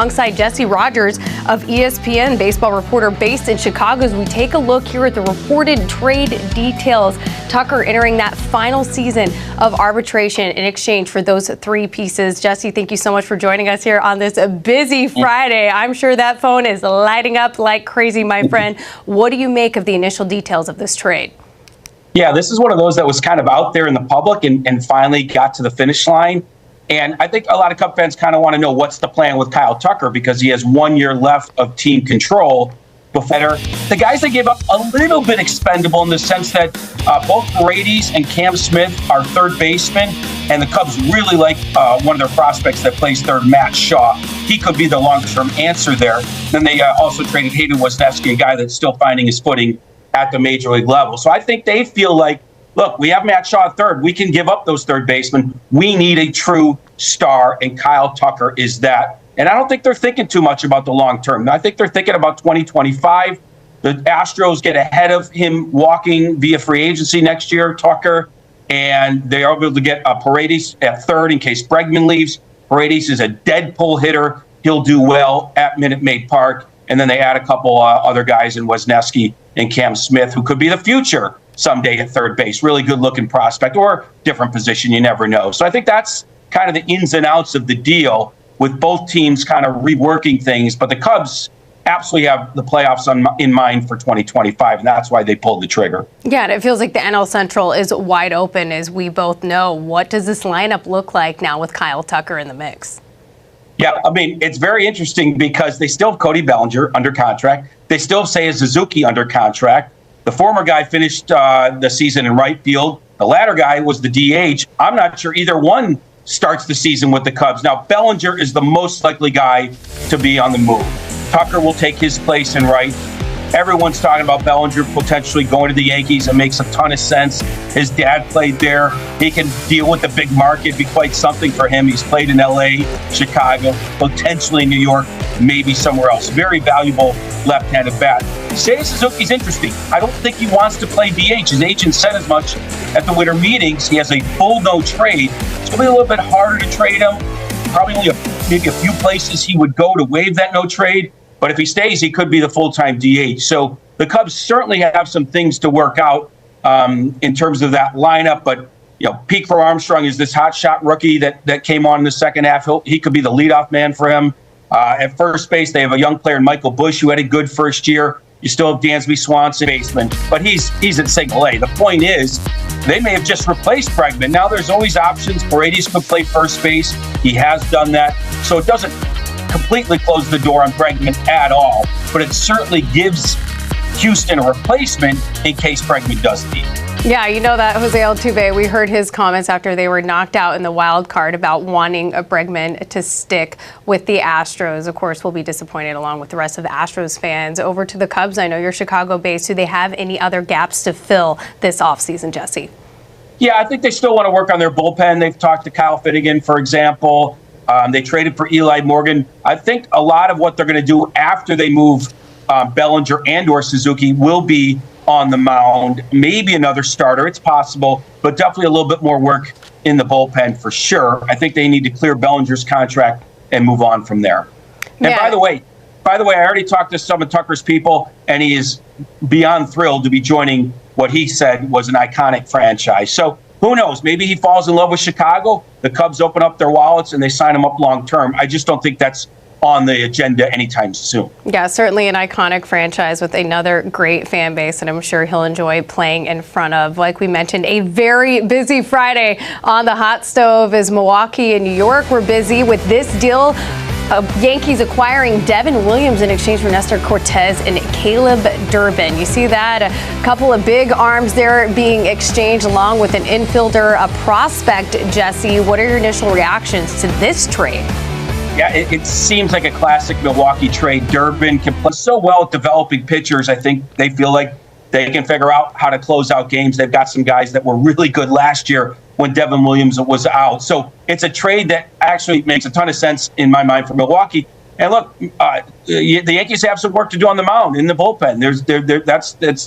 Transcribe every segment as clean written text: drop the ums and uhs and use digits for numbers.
Alongside Jesse Rogers of ESPN, baseball reporter based in Chicago, as we take a look here at the reported trade details. Tucker entering that final season of arbitration in exchange for those three pieces. Jesse, thank you so much for joining us here on this busy Friday. I'm sure that phone is lighting up like crazy, my friend. What do you make of the initial details of this trade? Yeah, this is one of those that was kind of out there in the public and finally got to the finish line. And I think a lot of Cub fans kind of want to know what's the plan with Kyle Tucker because he has 1 year left of team control. The guys that gave up a little bit expendable in the sense that both Paredes and Cam Smith are third basemen, and the Cubs really like one of their prospects that plays third, Matt Shaw. He could be the long-term answer there. Then they also traded Hayden Wesneski, a guy that's still finding his footing at the major league level. So I think they feel like, look, we have Matt Shaw at third. We can give up those third basemen. We need a true star, and Kyle Tucker is that. And I don't think they're thinking too much about the long term. I think they're thinking about 2025. The Astros get ahead of him walking via free agency next year, Tucker, and they are able to get Paredes at third in case Bregman leaves. Paredes is a dead pull hitter. He'll do well at Minute Maid Park. And then they add a couple other guys in Wesneski and Cam Smith, who could be the future someday at third base. Really good-looking prospect, or different position, you never know. So I think that's kind of the ins and outs of the deal, with both teams kind of reworking things. But the Cubs absolutely have the playoffs in mind for 2025, and that's why they pulled the trigger. Yeah, and it feels like the NL Central is wide open, as we both know. What does this lineup look like now with Kyle Tucker in the mix? Yeah, I mean, it's very interesting because they still have Cody Bellinger under contract. They still have Seiya Suzuki under contract. The former guy finished the season in right field. The latter guy was the DH. I'm not sure either one starts the season with the Cubs. Now, Bellinger is the most likely guy to be on the move. Tucker will take his place in right. Everyone's talking about Bellinger potentially going to the Yankees. It makes a ton of sense. His dad played there. He can deal with the big market, be quite something for him. He's played in LA, Chicago, potentially New York, maybe somewhere else. Very valuable left-handed bat. Seiya Suzuki's interesting. I don't think he wants to play DH. His agent said as much at the winter meetings. He has a full no trade. It's going to be a little bit harder to trade him. Probably only maybe a few places he would go to waive that no trade. But if he stays, he could be the full-time DH. So the Cubs certainly have some things to work out in terms of that lineup. But, you know, Pete for Armstrong is this hot-shot rookie that came on in the second half. He could be the leadoff man for him. At first base, they have a young player, Michael Busch, who had a good first year. You still have Dansby Swanson, baseman, but he's at single A. The point is, they may have just replaced Bregman. Now there's always options. Paredes could play first base. He has done that. So it doesn't completely close the door on Bregman at all, but it certainly gives Houston a replacement in case Bregman does leave. Yeah, you know that Jose Altuve, we heard his comments after they were knocked out in the wild card about wanting Bregman to stick with the Astros. Of course, we'll be disappointed along with the rest of the Astros fans. Over to the Cubs. I know you're Chicago-based. Do they have any other gaps to fill this offseason, Jesse? Yeah, I think they still want to work on their bullpen. They've talked to Kyle Finnegan, for example. They traded for Eli Morgan. I think a lot of what they're going to do after they move Bellinger and or Suzuki will be on the mound. Maybe another starter. It's possible, but definitely a little bit more work in the bullpen for sure. I think they need to clear Bellinger's contract and move on from there. And by the way, I already talked to some of Tucker's people, and he is beyond thrilled to be joining what he said was an iconic franchise. So who knows? Maybe he falls in love with Chicago. The Cubs open up their wallets and they sign him up long term. I just don't think that's on the agenda anytime soon. Yeah, certainly an iconic franchise with another great fan base, and I'm sure he'll enjoy playing in front of, like we mentioned, a very busy Friday on the hot stove as Milwaukee and New York were busy with this deal. Yankees acquiring Devin Williams in exchange for Nestor Cortez and Caleb Durbin. You see that? A couple of big arms there being exchanged along with an infielder, a prospect, Jesse. What are your initial reactions to this trade? Yeah, it seems like a classic Milwaukee trade. Durbin can play so well at developing pitchers. I think they feel like they can figure out how to close out games. They've got some guys that were really good last year when Devin Williams was out. So it's a trade that actually makes a ton of sense in my mind for Milwaukee. And look, the Yankees have some work to do on the mound in the bullpen.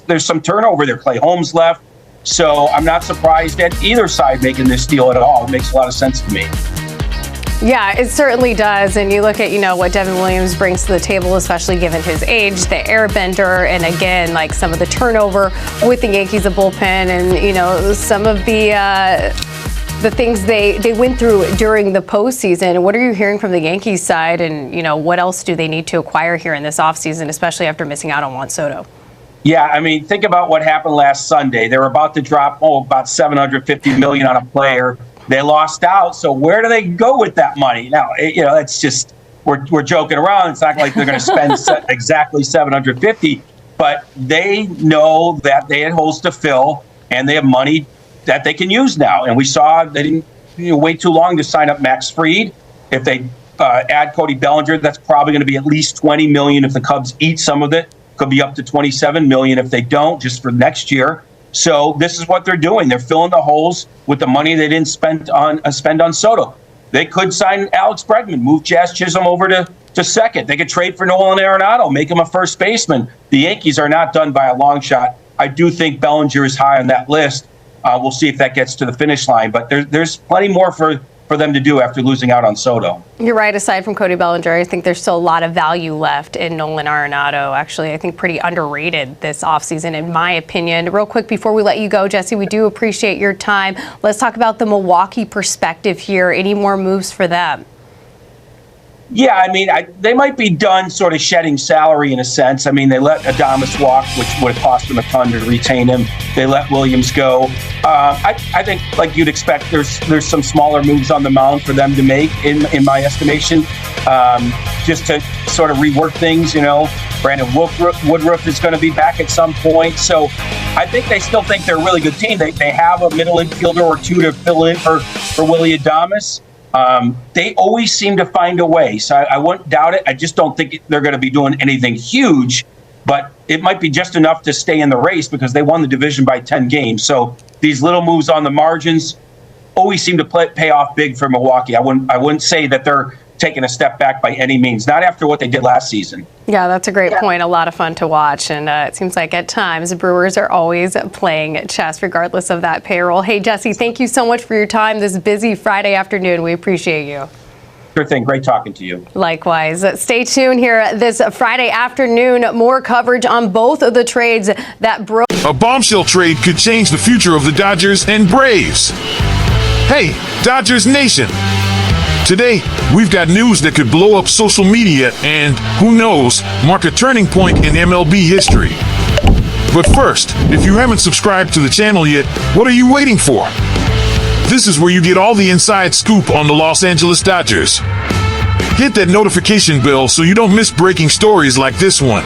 There's some turnover there. Clay Holmes left. So I'm not surprised at either side making this deal at all. It makes a lot of sense to me. Yeah, it certainly does. And you look at, what Devin Williams brings to the table, especially given his age, the airbender, and again, like some of the turnover with the Yankees, the bullpen, and, some of the things they went through during the postseason. What are you hearing from the Yankees side, and, what else do they need to acquire here in this offseason, especially after missing out on Juan Soto? Yeah, I mean, think about what happened last Sunday. They were about to drop, about $750 million on a player. They lost out. So where do they go with that money? Now, it's just, we're joking around. It's not like they're going to spend exactly 750, but they know that they had holes to fill and they have money that they can use now. And we saw they didn't wait too long to sign up Max Fried. If they add Cody Bellinger, that's probably going to be at least $20 million if the Cubs eat some of it. Could be up to $27 million if they don't, just for next year. So this is what they're doing. They're filling the holes with the money they didn't spend on Soto. They could sign Alex Bregman, move Jazz Chisholm over to second. They could trade for Nolan Arenado, make him a first baseman. The Yankees are not done by a long shot. I do think Bellinger is high on that list. We'll see if that gets to the finish line. But there's plenty more for them to do after losing out on Soto. You're right. Aside from Cody Bellinger, I think there's still a lot of value left in Nolan Arenado. Actually, I think pretty underrated this offseason, in my opinion. Real quick, before we let you go, Jesse, we do appreciate your time. Let's talk about the Milwaukee perspective here. Any more moves for them? Yeah, I mean, they might be done sort of shedding salary in a sense. I mean, they let Adames walk, which would have cost them a ton to retain him. They let Williams go. I think, like you'd expect, there's some smaller moves on the mound for them to make, in my estimation, just to sort of rework things. Brandon Woodruff is going to be back at some point. So I think they still think they're a really good team. They have a middle infielder or two to fill in for Willy Adames. They always seem to find a way, so I wouldn't doubt it. I just don't think they're going to be doing anything huge, but it might be just enough to stay in the race because they won the division by 10 games. So these little moves on the margins always seem to pay off big for Milwaukee. I wouldn't say that they're taking a step back by any means, not after what they did last season. Yeah, that's a great point. A lot of fun to watch. And it seems like at times the Brewers are always playing chess regardless of that payroll. Hey, Jesse, thank you so much for your time this busy Friday afternoon. We appreciate you. Sure thing. Great talking to you. Likewise. Stay tuned here this Friday afternoon. More coverage on both of the trades that broke. A bombshell trade could change the future of the Dodgers and Braves. Hey, Dodgers Nation. Today, we've got news that could blow up social media and, who knows, mark a turning point in MLB history. But first, if you haven't subscribed to the channel yet, what are you waiting for? This is where you get all the inside scoop on the Los Angeles Dodgers. Hit that notification bell so you don't miss breaking stories like this one.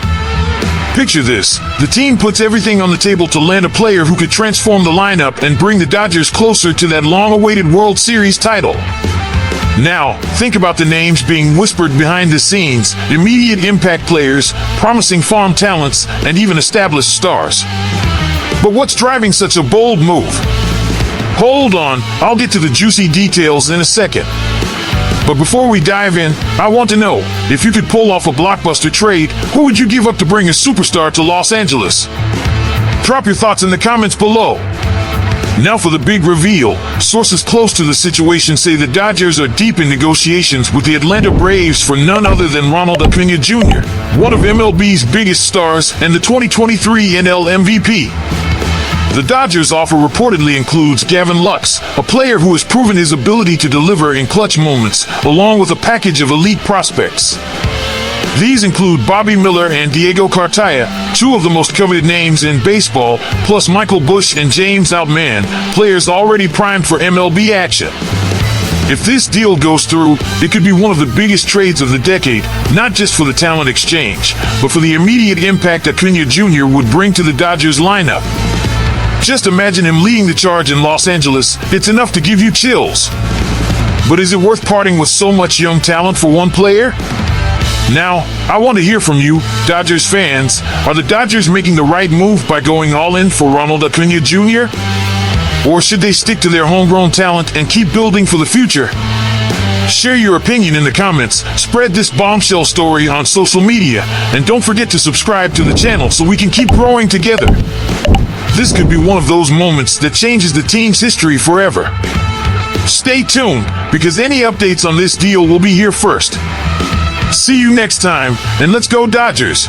Picture this. The team puts everything on the table to land a player who could transform the lineup and bring the Dodgers closer to that long-awaited World Series title. Now, think about the names being whispered behind the scenes: immediate impact players, promising farm talents, and even established stars. But what's driving such a bold move? Hold on, I'll get to the juicy details in a second. But before we dive in, I want to know, if you could pull off a blockbuster trade, who would you give up to bring a superstar to Los Angeles? Drop your thoughts in the comments below. Now for the big reveal. Sources close to the situation say the Dodgers are deep in negotiations with the Atlanta Braves for none other than Ronald Acuña Jr., one of MLB's biggest stars and the 2023 NL MVP. The Dodgers' offer reportedly includes Gavin Lux, a player who has proven his ability to deliver in clutch moments, along with a package of elite prospects. These include Bobby Miller and Diego Cartaya, two of the most coveted names in baseball, plus Michael Busch and James Outman, players already primed for MLB action. If this deal goes through, it could be one of the biggest trades of the decade, not just for the talent exchange, but for the immediate impact Acuña Jr. would bring to the Dodgers lineup. Just imagine him leading the charge in Los Angeles. It's enough to give you chills. But is it worth parting with so much young talent for one player? Now, I want to hear from you, Dodgers fans. Are the Dodgers making the right move by going all in for Ronald Acuña Jr.? Or should they stick to their homegrown talent and keep building for the future? Share your opinion in the comments, spread this bombshell story on social media, and don't forget to subscribe to the channel so we can keep growing together. This could be one of those moments that changes the team's history forever. Stay tuned, because any updates on this deal will be here first. See you next time, and let's go Dodgers!